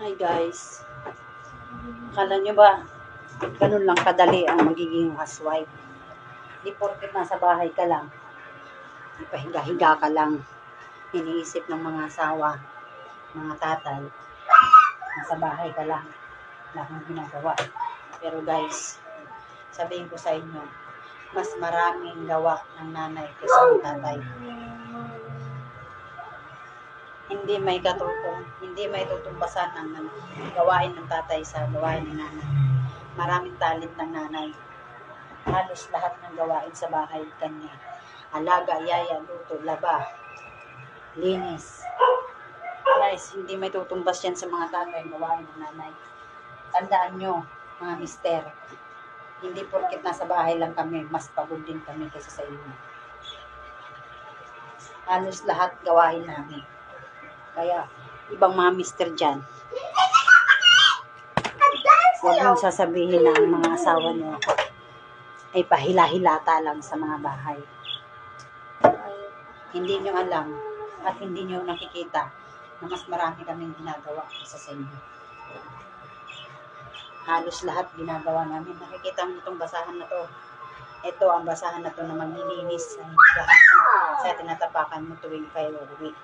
Hi guys, akala nyo ba ganun lang kadali ang magiging housewife? Di porket nasa bahay ka lang, ipahiga-higa ka lang, iniisip ng mga asawa, mga tatay, nasa bahay ka lang, wala kang ginagawa. Pero guys, sabihin ko sa inyo, mas maraming gawa ng nanay kaysa ng tatay. Hindi may tutumbasan ng gawain ng tatay sa gawain ng nanay. Maraming talent ng nanay. Halos lahat ng gawain sa bahay kanya. Alaga, yaya, luto, laba, linis. Guys, hindi may tutumbas yan sa mga tatay gawain ng nanay. Tandaan nyo, mga mister, hindi porket nasa bahay lang kami, mas pagod din kami kaysa sa inyo. Halos lahat gawain namin. Kaya, ibang mga mister dyan, huwag mong sasabihin na ang mga asawa nyo ay pahila-hilata lang sa mga bahay. Hindi nyo alam at hindi nyo nakikita na mas marami kaming ginagawa kaysa sa inyo. Halos lahat ginagawa namin. Nakikita mo itong basahan na to. Ito ang basahan na to na maglilinis sa tinatapakan mo tuwing kayo uwi.